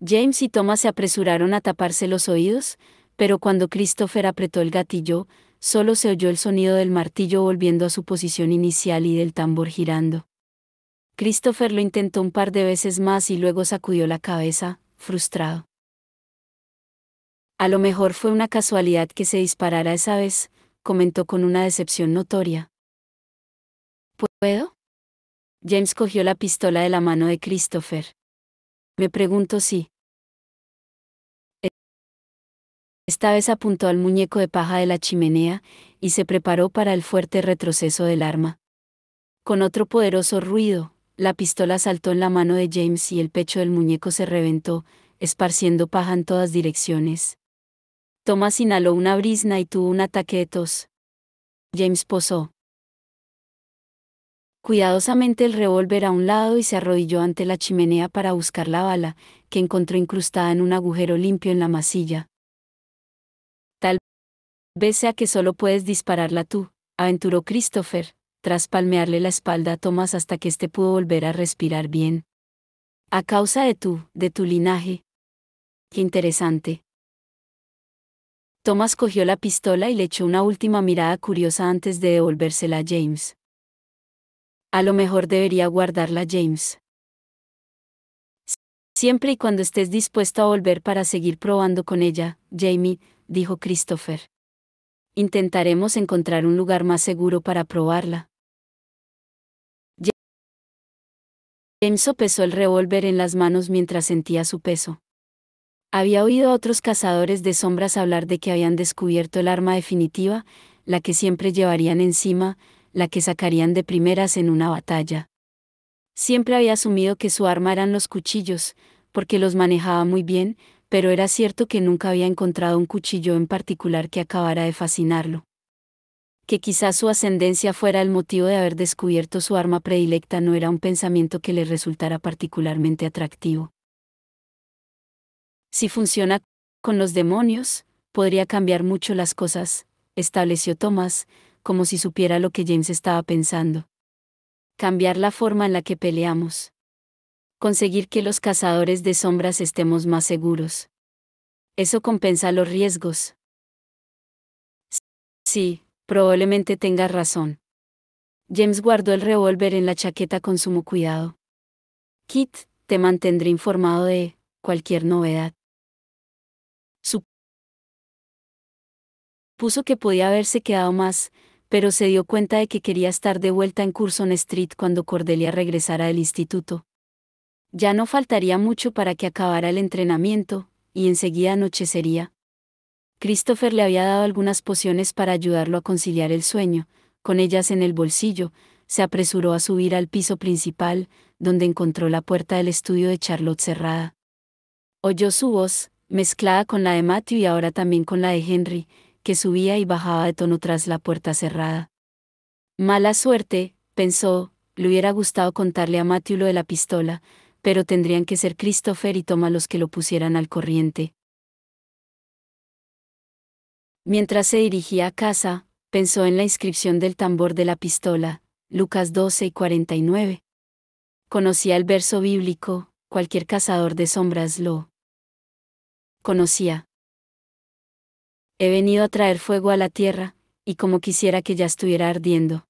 James y Thomas se apresuraron a taparse los oídos, pero cuando Christopher apretó el gatillo, solo se oyó el sonido del martillo volviendo a su posición inicial y del tambor girando. Christopher lo intentó un par de veces más y luego sacudió la cabeza, frustrado. A lo mejor fue una casualidad que se disparara esa vez, comentó con una decepción notoria. ¿Puedo? James cogió la pistola de la mano de Christopher. Me pregunto si. Esta vez apuntó al muñeco de paja de la chimenea, y se preparó para el fuerte retroceso del arma. Con otro poderoso ruido, la pistola saltó en la mano de James y el pecho del muñeco se reventó, esparciendo paja en todas direcciones. Thomas inhaló una brizna y tuvo un ataque de tos. James posó cuidadosamente el revólver a un lado y se arrodilló ante la chimenea para buscar la bala, que encontró incrustada en un agujero limpio en la masilla. Tal vez sea que solo puedes dispararla tú, aventuró Christopher, tras palmearle la espalda a Thomas hasta que éste pudo volver a respirar bien. A causa de tu linaje. Qué interesante. Thomas cogió la pistola y le echó una última mirada curiosa antes de devolvérsela a James. A lo mejor debería guardarla, James. Siempre y cuando estés dispuesto a volver para seguir probando con ella, Jamie, dijo Christopher. Intentaremos encontrar un lugar más seguro para probarla. James sopesó el revólver en las manos mientras sentía su peso. Había oído a otros cazadores de sombras hablar de que habían descubierto el arma definitiva, la que siempre llevarían encima, la que sacarían de primeras en una batalla. Siempre había asumido que su arma eran los cuchillos, porque los manejaba muy bien, pero era cierto que nunca había encontrado un cuchillo en particular que acabara de fascinarlo. Que quizás su ascendencia fuera el motivo de haber descubierto su arma predilecta no era un pensamiento que le resultara particularmente atractivo. Si funciona con los demonios, podría cambiar mucho las cosas, estableció Thomas, como si supiera lo que James estaba pensando. Cambiar la forma en la que peleamos. Conseguir que los cazadores de sombras estemos más seguros. Eso compensa los riesgos. Sí, probablemente tengas razón. James guardó el revólver en la chaqueta con sumo cuidado. Kit, te mantendré informado de cualquier novedad. Supuso que podía haberse quedado más, pero se dio cuenta de que quería estar de vuelta en Curzon Street cuando Cordelia regresara del instituto. Ya no faltaría mucho para que acabara el entrenamiento, y enseguida anochecería. Christopher le había dado algunas pociones para ayudarlo a conciliar el sueño. Con ellas en el bolsillo, se apresuró a subir al piso principal, donde encontró la puerta del estudio de Charlotte cerrada. Oyó su voz, mezclada con la de Matthew y ahora también con la de Henry, que subía y bajaba de tono tras la puerta cerrada. Mala suerte, pensó, le hubiera gustado contarle a Matthew lo de la pistola, pero tendrían que ser Christopher y Thomas los que lo pusieran al corriente. Mientras se dirigía a casa, pensó en la inscripción del tambor de la pistola, Lucas 12:49. Conocía el verso bíblico, cualquier cazador de sombras lo conocía. He venido a traer fuego a la tierra, y como quisiera que ya estuviera ardiendo.